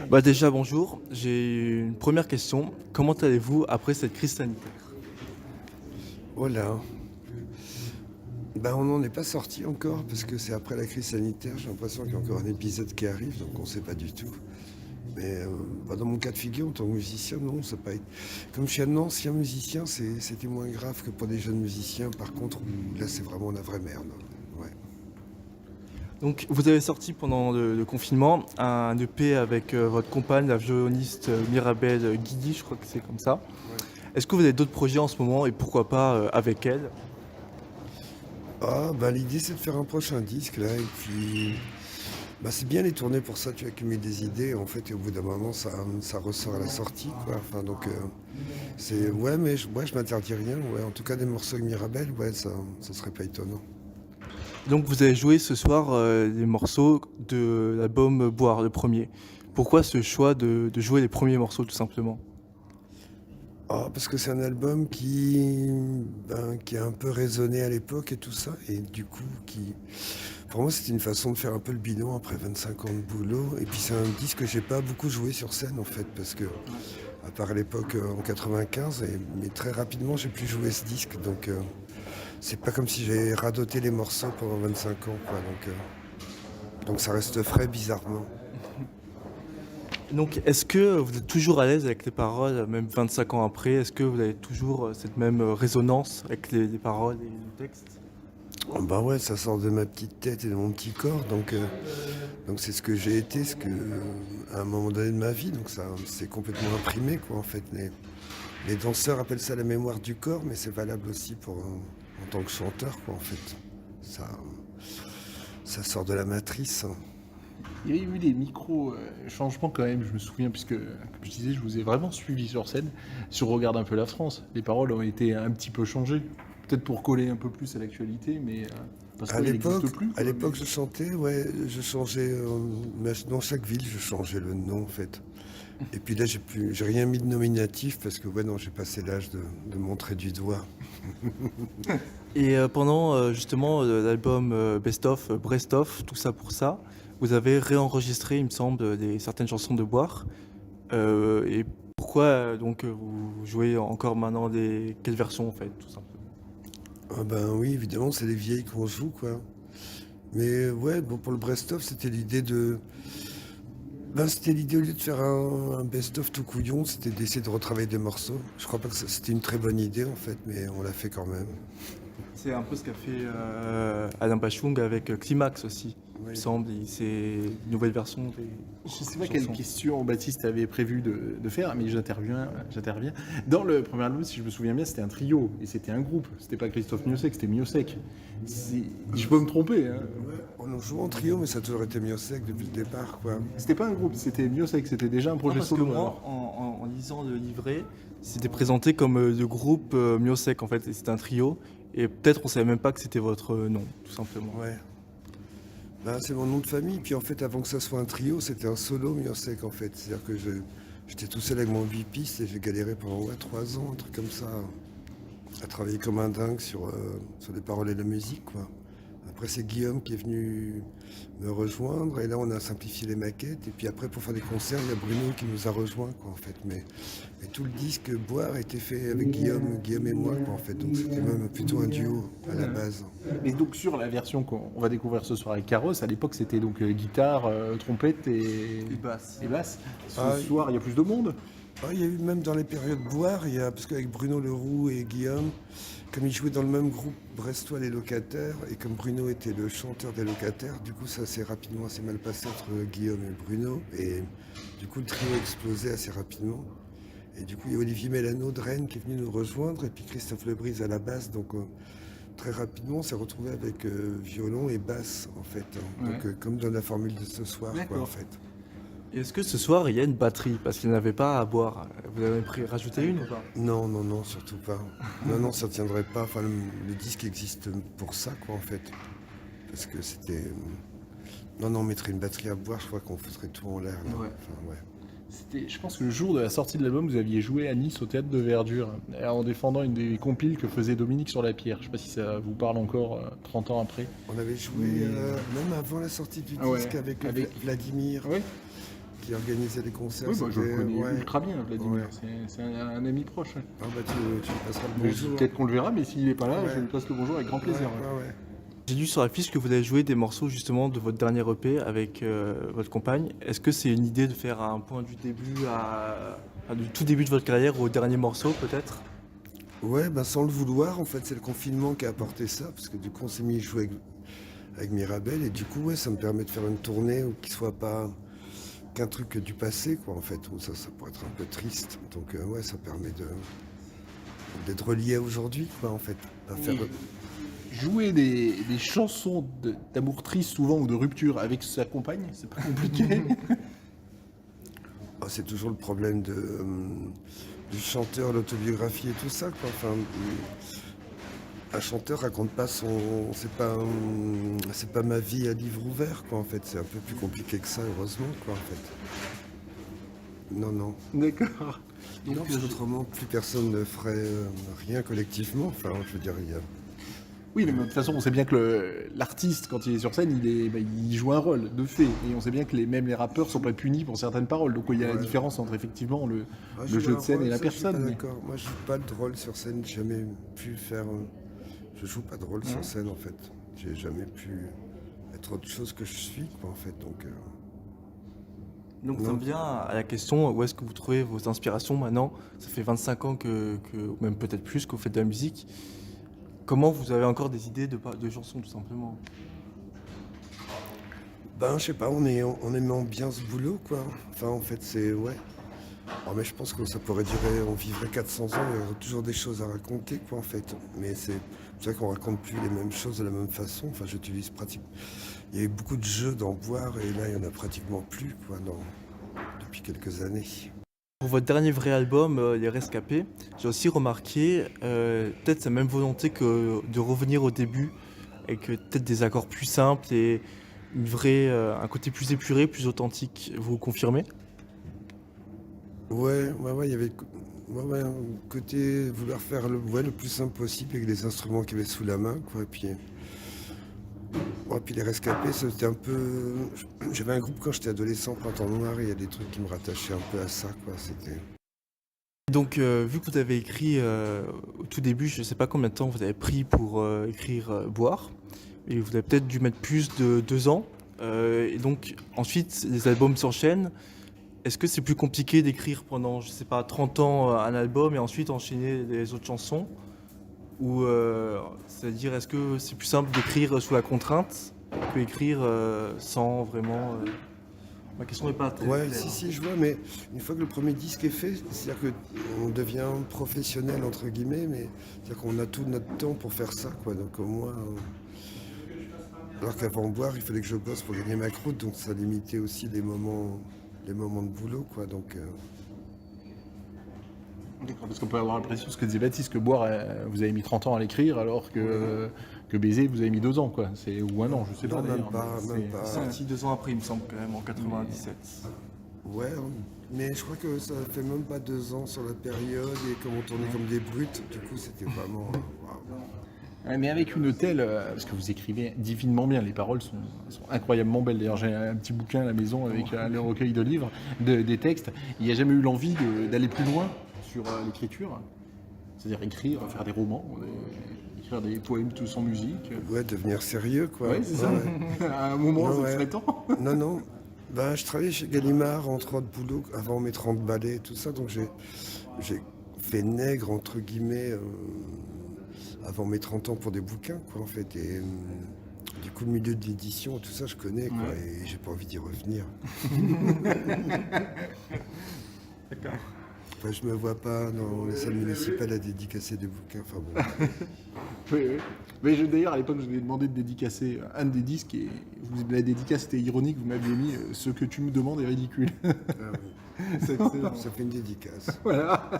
Déjà, bonjour. J'ai une première question. Comment allez-vous après cette crise sanitaire? Oh là, on n'en est pas sorti encore parce que c'est après la crise sanitaire. J'ai l'impression qu'il y a encore un épisode qui arrive, donc on ne sait pas du tout. Mais dans mon cas de figure, en tant que musicien, non, ça n'a pas été. Comme je suis un ancien musicien, c'était moins grave que pour des jeunes musiciens. Par contre, là, c'est vraiment la vraie merde. Ouais. Donc, vous avez sorti pendant le confinement un EP avec votre compagne, la violoniste Mirabelle Guidi, je crois que c'est comme ça. Ouais. Est-ce que vous avez d'autres projets en ce moment et pourquoi pas avec elle? L'idée, c'est de faire un prochain disque, là, et puis. C'est bien les tournées pour ça, tu accumules des idées, en fait, et au bout d'un moment, ça ressort à la sortie, quoi. Enfin, donc, ouais, mais je m'interdis rien, ouais. En tout cas, des morceaux avec Mirabelle, ouais, ça serait pas étonnant. Donc, vous avez joué ce soir des morceaux de l'album Boire, le premier. Pourquoi ce choix de jouer les premiers morceaux, tout simplement? Parce que c'est un album qui a un peu résonné à l'époque et tout ça, et du coup, pour moi, c'était une façon de faire un peu le bilan après 25 ans de boulot. Et puis, c'est un disque que j'ai pas beaucoup joué sur scène, en fait, parce que, à part à l'époque en 95, mais très rapidement, j'ai plus joué ce disque, donc c'est pas comme si j'avais radoté les morceaux pendant 25 ans, quoi. Donc ça reste frais, bizarrement. Donc, est-ce que vous êtes toujours à l'aise avec les paroles, même 25 ans après? Est-ce que vous avez toujours cette même résonance avec les paroles et le texte? Ouais, ça sort de ma petite tête et de mon petit corps, donc c'est ce que j'ai été, à un moment donné de ma vie, donc ça c'est complètement imprimé, quoi, en fait. Les danseurs appellent ça la mémoire du corps, mais c'est valable aussi en tant que chanteur, quoi, en fait. Ça, ça sort de la matrice, hein. Il y avait eu des micro-changements quand même, je me souviens, puisque, comme je disais, je vous ai vraiment suivi sur scène. Si on regarde un peu la France, les paroles ont été un petit peu changées. Peut-être pour coller un peu plus à l'actualité, mais parce À qu'il l'époque, n'existe plus. à l'époque, je chantais, ouais, je changeais, dans chaque ville, je changeais le nom, en fait. Et puis là, j'ai rien mis de nominatif parce que, ouais, non, j'ai passé l'âge de montrer du doigt. Et pendant justement l'album Best of, Brest of, tout ça pour ça, vous avez réenregistré, il me semble, certaines chansons de Boire. Et pourquoi vous jouez encore maintenant quelle version en fait, tout simplement? Oui, évidemment, c'est les vieilles qu'on joue, quoi. Mais ouais, bon, pour le Brest-of, c'était l'idée, au lieu de faire un best-of tout couillon, c'était d'essayer de retravailler des morceaux. Je crois pas que c'était une très bonne idée, en fait, mais on l'a fait quand même. C'est un peu ce qu'a fait Alain Bachung avec Climax aussi, il me Oui. semble. C'est une nouvelle version des Je ne sais pas quelle chansons. question Baptiste avait prévu de faire, mais j'interviens. Dans le premier album, si je me souviens bien, c'était un trio, et c'était un groupe. C'était pas Christophe Miossec, c'était Miossec. Je peux me tromper, hein. Ouais, on joue en trio, mais ça a toujours été Miossec depuis le départ, quoi. C'était pas un groupe, c'était Miossec, c'était déjà un projet Parce que solo. moi, alors. en lisant le livret, c'était présenté comme le groupe Miossec en fait, et c'était un trio. Et peut-être on savait même pas que c'était votre nom, tout simplement. Ouais. C'est mon nom de famille, puis en fait, avant que ça soit un trio, c'était un solo Miossec, en fait. C'est-à-dire que j'étais tout seul avec mon 8 pistes et j'ai galéré pendant 3 ans, un truc comme ça, à travailler comme un dingue sur les paroles et la musique, quoi. Après, c'est Guillaume qui est venu me rejoindre, et là, on a simplifié les maquettes. Et puis après, pour faire des concerts, il y a Bruno qui nous a rejoints, quoi, en fait. Mais tout le disque Boire a été fait avec Guillaume et moi, quoi, en fait. Donc c'était même plutôt un duo à la base. Et donc sur la version qu'on va découvrir ce soir avec Carros, à l'époque c'était donc guitare, trompette et basse. et basse. Ce Ah, soir il y a plus de monde. Il y a eu même dans les périodes Boire, parce qu'avec Bruno Leroux et Guillaume, comme ils jouaient dans le même groupe brestois Les Locataires, et comme Bruno était le chanteur des Locataires, du coup ça s'est rapidement assez mal passé entre Guillaume et Bruno, et du coup le trio a explosé assez rapidement. Et du coup il y a Olivier Mélano de Rennes qui est venu nous rejoindre, et puis Christophe Lebrise à la basse, donc très rapidement on s'est retrouvé avec violon et basse en fait, hein. Ouais. Donc comme dans la formule de ce soir, quoi, D'accord. en fait. Et est-ce que ce soir il y a une batterie? Parce qu'il n'y en avait pas à boire. Vous avez rajouté une ou pas? Non, non, non, surtout pas. Non, non, ça tiendrait pas. Enfin, le disque existe pour ça, quoi, en fait. Parce que c'était. Non, non, on mettrait une batterie à boire, je crois qu'on foutrait tout en l'air, là. Ouais. Enfin, ouais. C'était, je pense que le jour de la sortie de l'album, vous aviez joué à Nice au théâtre de Verdure, en défendant une des compiles que faisait Dominique sur la pierre. Je sais pas si ça vous parle encore 30 ans après. On avait joué même avant la sortie du Ah ouais, disque avec avec- Vladimir. Oui. qui organisait les concerts. Oui, bah, je le c'était- connais ouais. ultra bien, Vladimir. Ouais. C'est un ami proche. Ah bah tu me passeras le Mais bonjour. peut-être qu'on le verra, mais s'il n'est pas là, Ouais. je lui passe le bonjour avec grand plaisir. Ouais. J'ai lu sur la fiche que vous avez joué des morceaux justement de votre dernier EP avec votre compagne. Est-ce que c'est une idée de faire un point du début du tout début de votre carrière au dernier morceau peut-être? Ouais, bah sans le vouloir, en fait, c'est le confinement qui a apporté ça, parce que du coup, on s'est mis à jouer avec Mirabel, et du coup, ouais, ça me permet de faire une tournée qui soit pas qu'un truc du passé, quoi, en fait, où ça pourrait être un peu triste. Donc, ouais, ça permet d'être relié à aujourd'hui, quoi, en fait. À faire... Jouer des chansons d'amour triste souvent ou de rupture avec sa compagne, c'est pas compliqué. Ah, c'est toujours le problème du chanteur, l'autobiographie et tout ça, quoi. Enfin, un chanteur raconte pas c'est pas ma vie à livre ouvert, quoi, en fait. C'est un peu plus compliqué que ça, heureusement, quoi, en fait. Non. D'accord. Non, parce qu'autrement, plus personne ne ferait rien collectivement. Enfin, je veux dire, il y a... Oui, mais de toute façon, on sait bien que l'artiste, quand il est sur scène, il joue un rôle de fait. Et on sait bien que même les rappeurs sont pas punis pour certaines paroles. Donc il y a la Ouais. différence entre effectivement le jouer jeu de un scène rôle, et la ça, je suis pas personne. mais- d'accord. Moi, je joue pas de rôle sur scène. J'ai jamais pu faire... Je joue pas de rôle sur scène, en fait. J'ai jamais pu être autre chose que je suis, quoi, en fait. Donc... Donc ça Non. me vient à la question, où est-ce que vous trouvez vos inspirations maintenant? Ça fait 25 ans ou même peut-être plus que vous faites de la musique. Comment vous avez encore des idées de chansons tout simplement? Ben, je sais pas, on aimant bien ce boulot, quoi. Enfin, en fait, c'est... Ouais. Oh, mais je pense que ça pourrait durer... On vivrait 400 ans, il y aurait toujours des choses à raconter, quoi, en fait. Mais c'est vrai qu'on raconte plus les mêmes choses de la même façon. Enfin, j'utilise pratiquement... Il y a eu beaucoup de jeux d'en boire, et là, il y en a pratiquement plus, quoi, depuis quelques années. Pour votre dernier vrai album, Les Rescapés, j'ai aussi remarqué peut-être sa même volonté que de revenir au début, avec peut-être des accords plus simples et un côté plus épuré, plus authentique. Vous confirmez? Ouais, il y avait un côté vouloir faire le plus simple possible avec les instruments qu'il y avait sous la main, quoi. Puis les rescapés, c'était un peu... J'avais un groupe quand j'étais adolescent, Printemps Noir, et il y a des trucs qui me rattachaient un peu à ça, quoi. C'était... Donc, vu que vous avez écrit au tout début, je ne sais pas combien de temps vous avez pris pour écrire Boire, et vous avez peut-être dû mettre plus de 2 ans. Et donc, ensuite, les albums s'enchaînent. Est-ce que c'est plus compliqué d'écrire pendant, je sais pas, 30 ans un album et ensuite enchaîner les autres chansons? Ou c'est-à-dire, est-ce que c'est plus simple d'écrire sous la contrainte que écrire sans vraiment... Ma question n'est pas très Ouais, claire. si, je vois, mais une fois que le premier disque est fait, c'est-à-dire qu'on devient professionnel, entre guillemets, mais c'est-à-dire qu'on a tout notre temps pour faire ça, quoi. Donc au moins... Alors qu'avant Boire, il fallait que je bosse pour gagner ma croûte, donc ça limitait aussi les moments de boulot, quoi. Donc... D'accord, parce qu'on peut avoir l'impression, ce que disait Baptiste, que Boire, vous avez mis 30 ans à l'écrire, alors que Baiser, vous avez mis 2 ans, quoi. Ou un an, je sais pas Non, même d'ailleurs. pas, mais même c'est- pas. Sorti 2 ans après, il me semble, quand même, en 97. Ouais, mais je crois que ça fait même pas 2 ans sur la période, et comme on tournait comme des brutes, du coup c'était vraiment... waouh. Ouais, mais avec une telle... parce que vous écrivez divinement bien, les paroles sont incroyablement belles. D'ailleurs, j'ai un petit bouquin à la maison avec le recueil de livres, des textes. Il n'y a jamais eu l'envie d'aller plus loin sur l'écriture. C'est-à-dire écrire, faire des romans, écrire des poèmes tous en musique. Ouais, devenir sérieux, quoi. Ouais, c'est ça. Ouais. À un moment, Non, ça ouais. serait temps. Non. Bah, je travaillais chez Gallimard, entre autres boulots, avant mes 30 ballets et tout ça, donc j'ai fait nègre, entre guillemets, avant mes 30 ans pour des bouquins, quoi, en fait. Et du coup, le milieu de l'édition, tout ça, je connais, quoi, Ouais. et j'ai pas envie d'y revenir. D'accord. Enfin, je me vois pas dans les salles municipales à dédicacer des bouquins, enfin bon. Oui. Mais d'ailleurs, à l'époque, je vous ai demandé de dédicacer un des disques et la dédicace était ironique. Vous m'aviez mis ce que tu me demandes est ridicule. Ah oui. C'est excellent. Ça fait une dédicace. Voilà.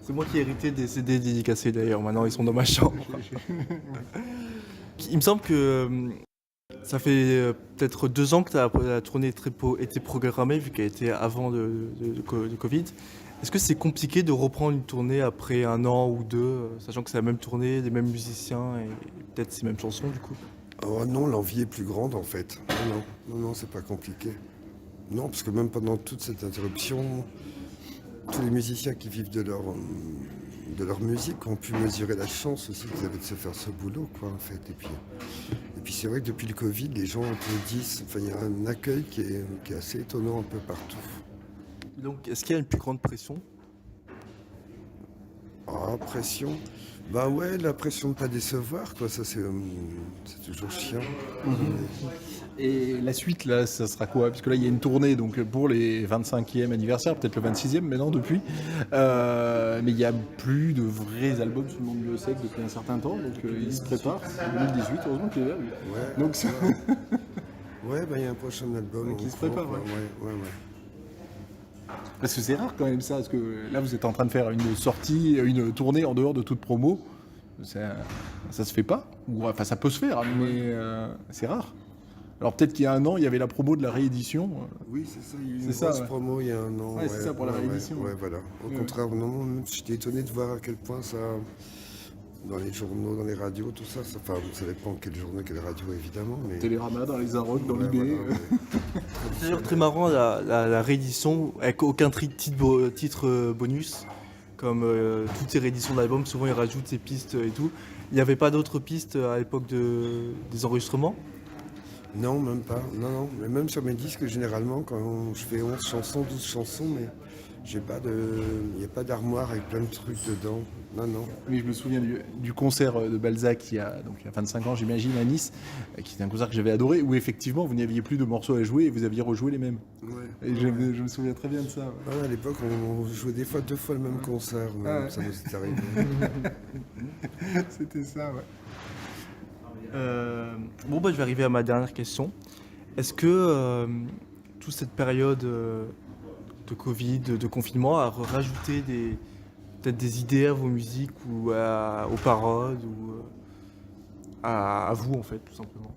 C'est moi qui ai hérité des CD dédicacés d'ailleurs, maintenant ils sont dans ma chambre. Il me semble que ça fait peut-être 2 ans que la tournée était programmée, vu qu'elle était avant de Covid. Est-ce que c'est compliqué de reprendre une tournée après 1 an ou 2, sachant que c'est la même tournée, les mêmes musiciens et peut-être ces mêmes chansons du coup? Oh non, l'envie est plus grande en fait. Non, c'est pas compliqué. Non, parce que même pendant toute cette interruption, tous les musiciens qui vivent de leur musique ont pu mesurer la chance aussi qu'ils avaient de se faire ce boulot, quoi, en fait. Et puis c'est vrai que depuis le Covid, les gens applaudissent. Enfin, il y a un accueil qui est assez étonnant un peu partout. Donc, est-ce qu'il y a une plus grande pression? Ah, pression. Ben ouais, la pression de ne pas décevoir, quoi, ça c'est toujours chiant. Et la suite, là, ça sera quoi? Parce que là, il y a une tournée donc pour les 25e anniversaires, peut-être le 26e maintenant depuis. Mais il n'y a plus de vrais albums sous le nom de Biosec depuis un certain temps, donc ils se préparent. C'est 2018, heureusement qu'il est là, lui. Ouais, Donc, ça- ouais, ben il y a un prochain album. Qui en se prépare, cours, ouais. ouais. Parce que c'est rare quand même ça, parce que là, vous êtes en train de faire une sortie, une tournée en dehors de toute promo. Ça se fait pas. Ou, enfin, ça peut se faire, mais c'est rare. Alors peut-être qu'il y a un an, il y avait la promo de la réédition. Oui, c'est ça, il y a eu C'est une ça, grosse ouais. promo il y a un an. Ouais, c'est ça, pour la réédition. Ouais, voilà. Au Ouais, contraire, non, même j'étais étonné de voir à quel point ça, dans les journaux, dans les radios, tout ça, enfin, ça dépend quel journaux, quelle radio évidemment, mais... Télérama, dans les Arocs, dans Ouais, l'IB. voilà, ouais. C'est d'ailleurs très marrant la réédition avec aucun titre bonus. Comme toutes ces rééditions d'albums, souvent ils rajoutent ces pistes et tout. Il n'y avait pas d'autres pistes à l'époque des enregistrements? Non, même pas. Non. Mais même sur mes disques, généralement, quand je fais 11 chansons, 12 chansons, mais il n'y a pas d'armoire avec plein de trucs dedans. Non. Oui, je me souviens du concert de Balzac il y a 25 ans, j'imagine, à Nice, qui était un concert que j'avais adoré, où effectivement vous n'aviez plus de morceaux à jouer et vous aviez rejoué les mêmes. Ouais. Et je me souviens très bien de ça. Ouais. Ah ouais, à l'époque, on jouait des fois 2 fois le même concert. Ah ouais. Ça nous est arrivé. C'était ça, ouais. Bon, bah, je vais arriver à ma dernière question. Est-ce que toute cette période de Covid, de confinement, a rajouté peut-être des idées à vos musiques ou aux paroles ou à vous, en fait, tout simplement?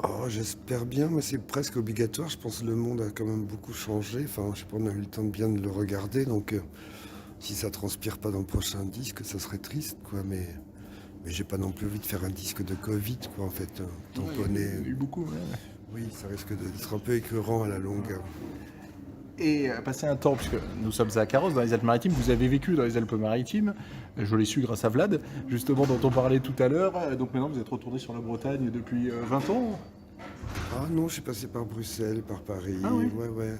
Oh, j'espère bien, mais c'est presque obligatoire. Je pense que le monde a quand même beaucoup changé. Enfin, je sais pas, on a eu le temps de bien le regarder, donc si ça transpire pas dans le prochain disque, ça serait triste, quoi. Mais j'ai pas non plus envie de faire un disque de Covid, quoi, en fait. Tamponné. Il y en a eu beaucoup, ouais. Oui, ça risque d'être un peu écœurant à la longue. Et passer un temps, puisque nous sommes à Carros, dans les Alpes-Maritimes, vous avez vécu dans les Alpes-Maritimes, je l'ai su grâce à Vlad, justement dont on parlait tout à l'heure, donc maintenant vous êtes retourné sur la Bretagne depuis 20 ans. Ah non, je suis passé par Bruxelles, par Paris. Ah oui. Ouais.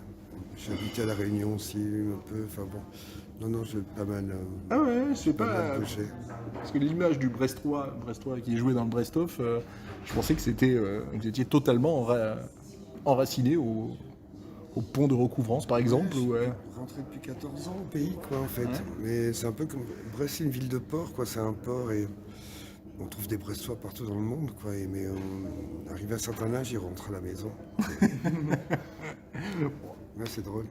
J'ai habité à La Réunion aussi, un peu. Enfin bon. Non, j'ai pas mal. Ah ouais, c'est pas pas... mal bougé. Parce que l'image du Brestois qui jouait dans le Brestoff, je pensais que c'était, vous étiez totalement enraciné au pont de Recouvrance, par exemple. Ouais, ou, je suis rentré depuis 14 ans au pays, quoi, en fait. Ouais. Mais c'est un peu comme... Brest, c'est une ville de port, quoi. C'est un port et on trouve des Brestois partout dans le monde, quoi. Mais arrivé à un certain âge, ils rentrent à la maison. Ouais, c'est drôle.